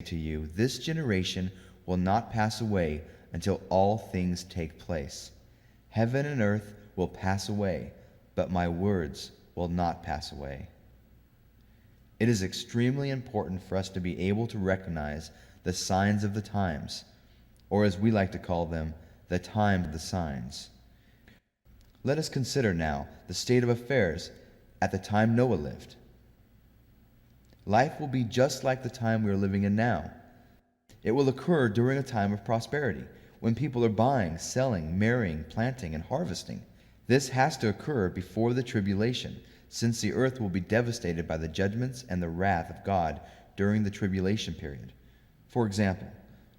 to you, this generation will not pass away until all things take place. Heaven and earth will pass away, but my words will not pass away. It is extremely important for us to be able to recognize the signs of the times, or as we like to call them, the time of the signs. Let us consider now the state of affairs at the time Noah lived. Life will be just like the time we are living in now. It will occur during a time of prosperity, when people are buying, selling, marrying, planting, and harvesting. This has to occur before the tribulation, since the earth will be devastated by the judgments and the wrath of God during the tribulation period. For example,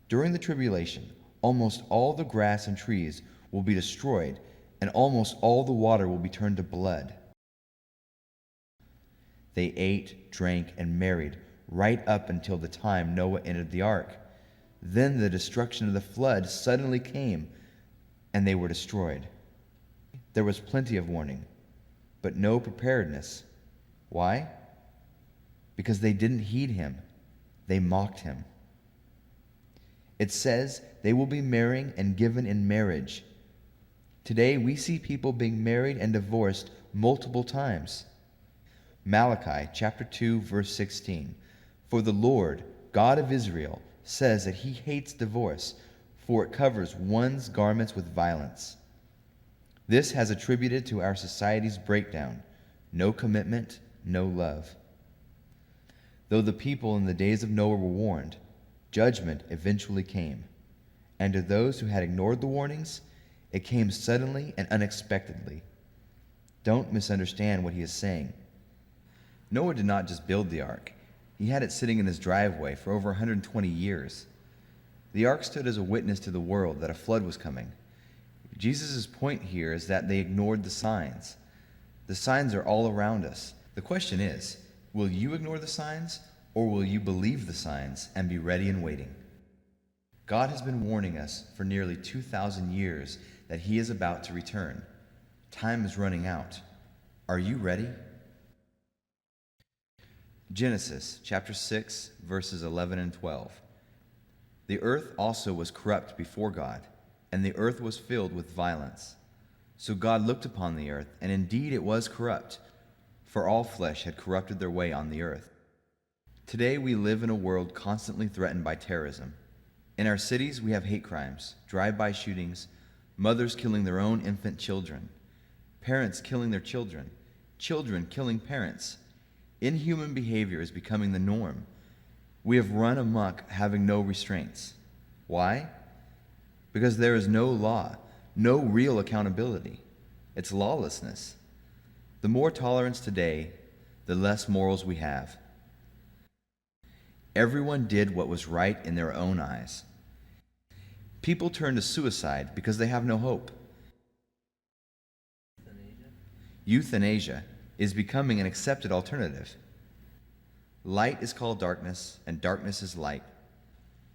during the tribulation, almost all the grass and trees will be destroyed, and almost all the water will be turned to blood. They ate, drank, and married right up until the time Noah entered the ark. Then the destruction of the flood suddenly came, and they were destroyed. There was plenty of warning, but no preparedness. Why? Because they didn't heed him. They mocked him. It says they will be marrying and given in marriage. Today we see people being married and divorced multiple times. Malachi chapter 2 verse 16. For the Lord, God of Israel, says that he hates divorce, for it covers one's garments with violence. This has attributed to our society's breakdown: no commitment, no love. Though the people in the days of Noah were warned, judgment eventually came. And to those who had ignored the warnings, it came suddenly and unexpectedly. Don't misunderstand what he is saying. Noah did not just build the ark. He had it sitting in his driveway for over 120 years. The ark stood as a witness to the world that a flood was coming. Jesus' point here is that they ignored the signs. The signs are all around us. The question is, will you ignore the signs, or will you believe the signs and be ready and waiting? God has been warning us for nearly 2,000 years that he is about to return. Time is running out. Are you ready? Genesis chapter 6, verses 11 and 12. The earth also was corrupt before God, and the earth was filled with violence. So God looked upon the earth, and indeed it was corrupt, for all flesh had corrupted their way on the earth. Today we live in a world constantly threatened by terrorism. In our cities we have hate crimes, drive-by shootings, mothers killing their own infant children, parents killing their children, children killing parents. Inhuman behavior is becoming the norm. We have run amok, having no restraints. Why? Because there is no law, no real accountability. It's lawlessness. The more tolerance today, the less morals we have. Everyone did what was right in their own eyes. People turn to suicide because they have no hope. Euthanasia is becoming an accepted alternative. Light is called darkness, and darkness is light.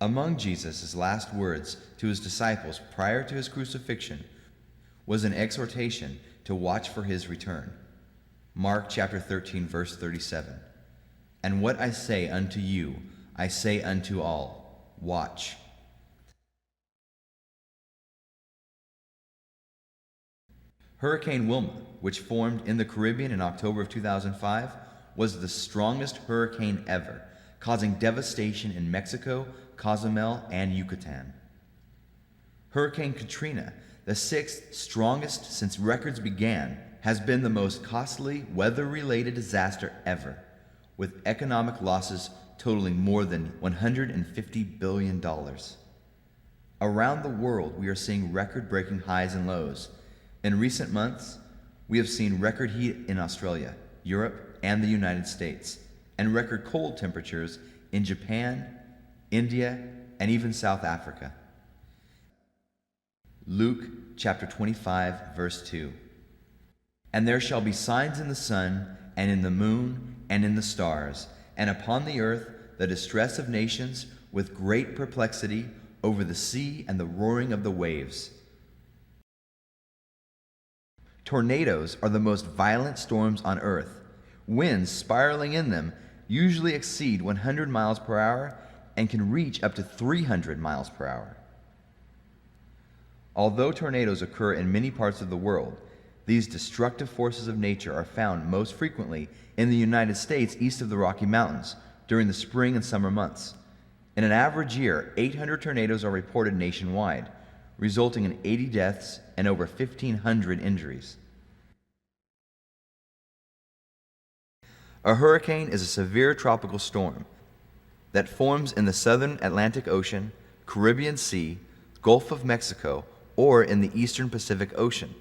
Among Jesus' last words to his disciples prior to his crucifixion was an exhortation to watch for his return. Mark chapter 13, verse 37. And what I say unto you, I say unto all, watch. Hurricane Wilma, which formed in the Caribbean in October of 2005, was the strongest hurricane ever, causing devastation in Mexico, Cozumel, and Yucatan. Hurricane Katrina, the sixth strongest since records began, has been the most costly weather-related disaster ever, with economic losses totaling more than $150 billion. Around the world, we are seeing record-breaking highs and lows. In recent months, we have seen record heat in Australia, Europe, and the United States, and record cold temperatures in Japan, India, and even South Africa. Luke chapter 25, verse 2. And there shall be signs in the sun, and in the moon, and in the stars, and upon the earth the distress of nations, with great perplexity over the sea and the roaring of the waves. Tornadoes are the most violent storms on earth. Winds spiraling in them usually exceed 100 miles per hour and can reach up to 300 miles per hour. Although tornadoes occur in many parts of the world, these destructive forces of nature are found most frequently in the United States east of the Rocky Mountains during the spring and summer months. In an average year, 800 tornadoes are reported nationwide, resulting in 80 deaths and over 1,500 injuries. A hurricane is a severe tropical storm that forms in the southern Atlantic Ocean, Caribbean Sea, Gulf of Mexico, or in the eastern Pacific Ocean.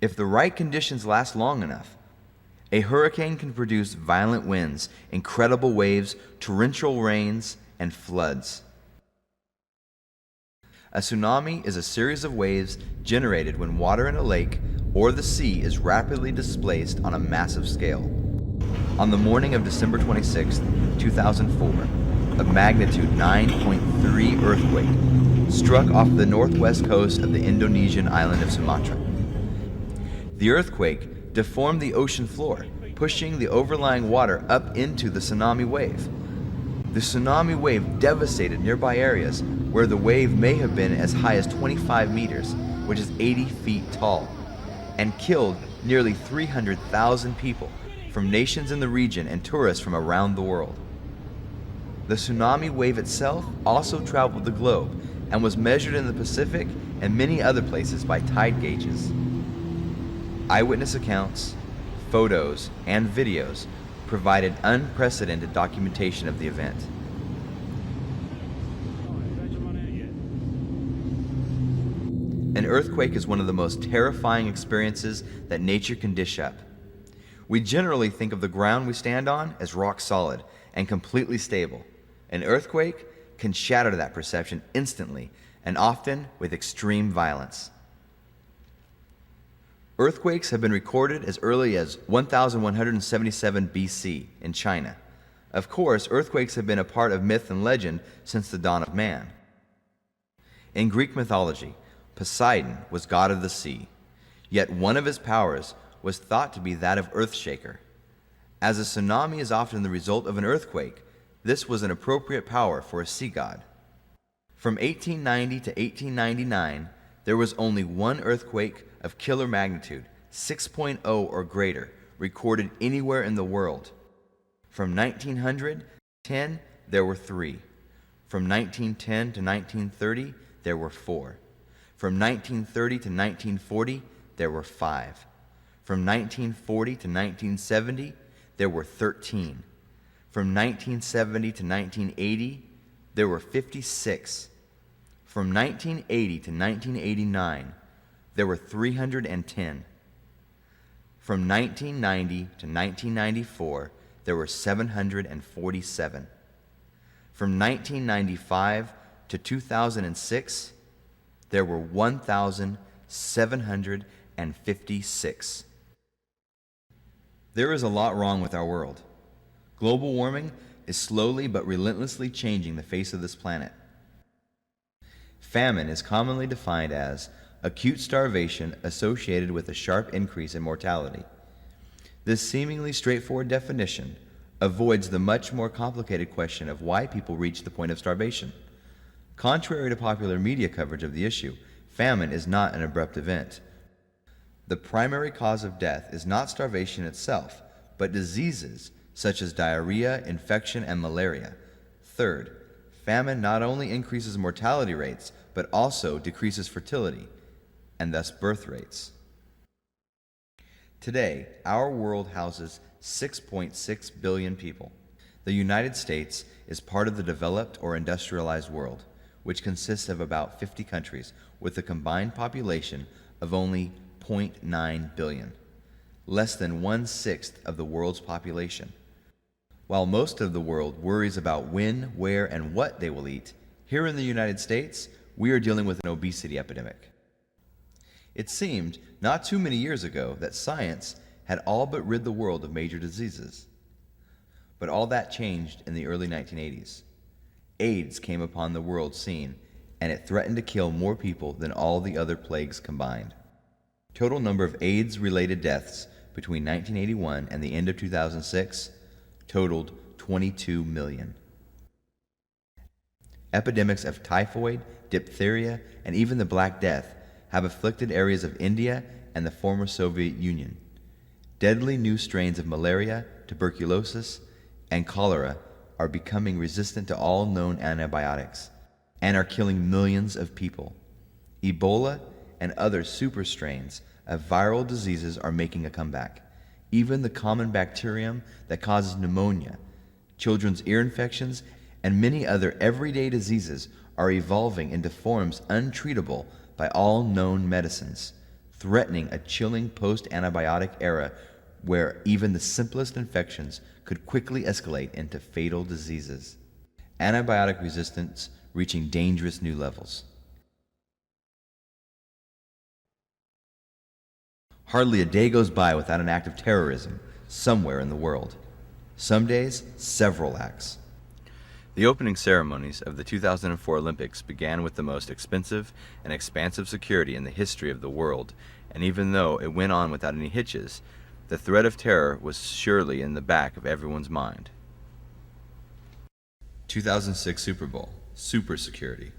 If the right conditions last long enough, a hurricane can produce violent winds, incredible waves, torrential rains, and floods. A tsunami is a series of waves generated when water in a lake or the sea is rapidly displaced on a massive scale. On the morning of December 26, 2004, a magnitude 9.3 earthquake struck off the northwest coast of the Indonesian island of Sumatra. The earthquake deformed the ocean floor, pushing the overlying water up into the tsunami wave. The tsunami wave devastated nearby areas where the wave may have been as high as 25 meters, which is 80 feet tall, and killed nearly 300,000 people from nations in the region and tourists from around the world. The tsunami wave itself also traveled the globe and was measured in the Pacific and many other places by tide gauges. Eyewitness accounts, photos, and videos provided unprecedented documentation of the event. An earthquake is one of the most terrifying experiences that nature can dish up. We generally think of the ground we stand on as rock solid and completely stable. An earthquake can shatter that perception instantly and often with extreme violence. Earthquakes have been recorded as early as 1177 BC in China. Of course, earthquakes have been a part of myth and legend since the dawn of man. In Greek mythology, Poseidon was god of the sea, yet one of his powers was thought to be that of earthshaker. As a tsunami is often the result of an earthquake, this was an appropriate power for a sea god. From 1890 to 1899, there was only one earthquake of killer magnitude, 6.0 or greater, recorded anywhere in the world. From 1900 to 1910, there were 3. From 1910 to 1930, there were 4. From 1930 to 1940, there were 5. From 1940 to 1970, there were 13. From 1970 to 1980, there were 56. From 1980 to 1989, there were 310. From 1990 to 1994, there were 747. From 1995 to 2006, there were 1,756. There is a lot wrong with our world. Global warming is slowly but relentlessly changing the face of this planet. Famine is commonly defined as acute starvation associated with a sharp increase in mortality. This seemingly straightforward definition avoids the much more complicated question of why people reach the point of starvation. Contrary to popular media coverage of the issue, famine is not an abrupt event. The primary cause of death is not starvation itself, but diseases such as diarrhea, infection, and malaria. Third, famine not only increases mortality rates, but also decreases fertility, and thus birth rates. Today, our world houses 6.6 billion people. The United States is part of the developed or industrialized world, which consists of about 50 countries with a combined population of only 0.9 billion, less than 1/6 of the world's population. While most of the world worries about when, where, and what they will eat, here in the United States, we are dealing with an obesity epidemic. It seemed not too many years ago that science had all but rid the world of major diseases. But all that changed in the early 1980s. AIDS came upon the world scene, and it threatened to kill more people than all the other plagues combined. Total number of AIDS-related deaths between 1981 and the end of 2006 totaled 22 million. Epidemics of typhoid, diphtheria, and even the Black Death have afflicted areas of India and the former Soviet Union. Deadly new strains of malaria, tuberculosis, and cholera are becoming resistant to all known antibiotics and are killing millions of people. Ebola and other super strains of viral diseases are making a comeback. Even the common bacterium that causes pneumonia, children's ear infections, and many other everyday diseases are evolving into forms untreatable by all known medicines, threatening a chilling post-antibiotic era where even the simplest infections could quickly escalate into fatal diseases. Antibiotic resistance reaching dangerous new levels. Hardly a day goes by without an act of terrorism somewhere in the world. Some days, several acts. The opening ceremonies of the 2004 Olympics began with the most expensive and expansive security in the history of the world, and even though it went on without any hitches, the threat of terror was surely in the back of everyone's mind. 2006 Super Bowl, super security.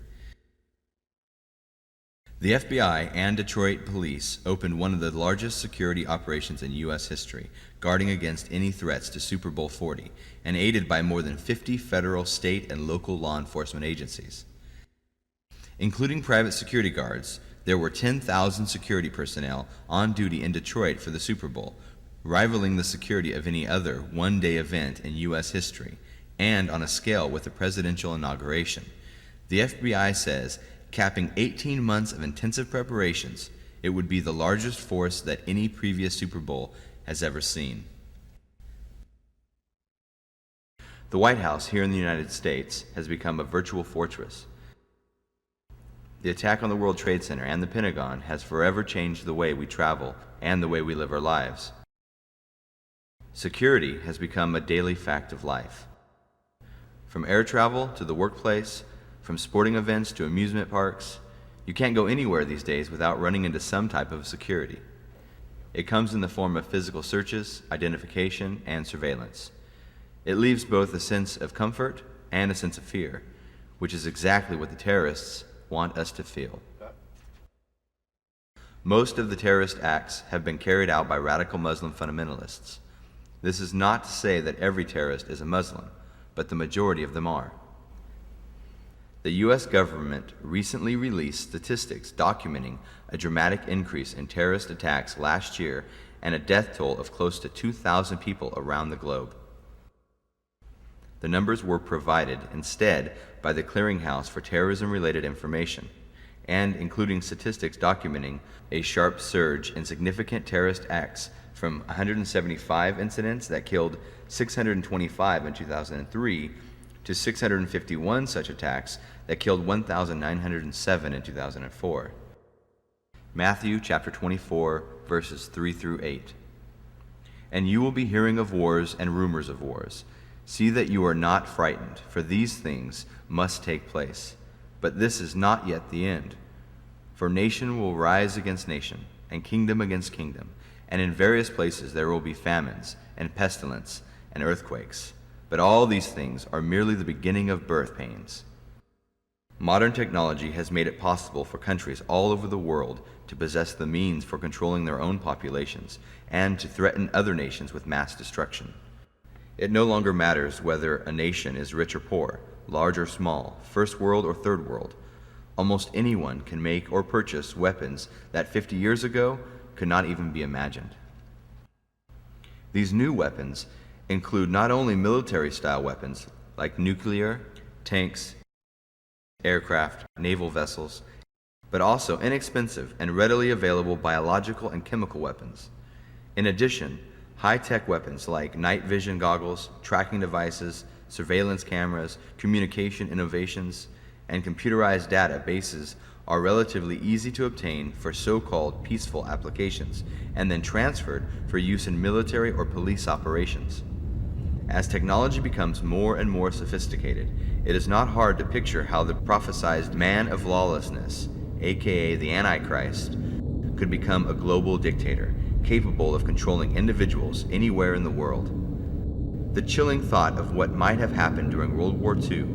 The FBI and Detroit police opened one of the largest security operations in U.S. history, guarding against any threats to Super Bowl 40, and aided by more than 50 federal, state, and local law enforcement agencies. Including private security guards, there were 10,000 security personnel on duty in Detroit for the Super Bowl, rivaling the security of any other one-day event in U.S. history, and on a scale with the presidential inauguration. The FBI says, capping 18 months of intensive preparations, it would be the largest force that any previous Super Bowl has ever seen. The White House here in the United States has become a virtual fortress. The attack on the World Trade Center and the Pentagon has forever changed the way we travel and the way we live our lives. Security has become a daily fact of life. From air travel to the workplace, from sporting events to amusement parks, you can't go anywhere these days without running into some type of security. It comes in the form of physical searches, identification, and surveillance. It leaves both a sense of comfort and a sense of fear, which is exactly what the terrorists want us to feel. Most of the terrorist acts have been carried out by radical Muslim fundamentalists. This is not to say that every terrorist is a Muslim, but the majority of them are. The U.S. government recently released statistics documenting a dramatic increase in terrorist attacks last year and a death toll of close to 2,000 people around the globe. The numbers were provided instead by the Clearinghouse for Terrorism-Related Information, and including statistics documenting a sharp surge in significant terrorist acts from 175 incidents that killed 625 in 2003 to 651 such attacks that killed 1,907 in 2004. Matthew chapter 24, verses 3 through 8. And you will be hearing of wars and rumors of wars. See that you are not frightened, for these things must take place. But this is not yet the end. For nation will rise against nation, and kingdom against kingdom, and in various places there will be famines, and pestilence, and earthquakes. But all these things are merely the beginning of birth pains. Modern technology has made it possible for countries all over the world to possess the means for controlling their own populations and to threaten other nations with mass destruction. It no longer matters whether a nation is rich or poor, large or small, first world or third world. Almost anyone can make or purchase weapons that 50 years ago could not even be imagined. These new weapons include not only military-style weapons like nuclear, tanks, aircraft, naval vessels, but also inexpensive and readily available biological and chemical weapons. In addition, high-tech weapons like night vision goggles, tracking devices, surveillance cameras, communication innovations, and computerized databases are relatively easy to obtain for so-called peaceful applications and then transferred for use in military or police operations. As technology becomes more and more sophisticated, it is not hard to picture how the prophesied man of lawlessness, aka the Antichrist, could become a global dictator, capable of controlling individuals anywhere in the world. The chilling thought of what might have happened during World War II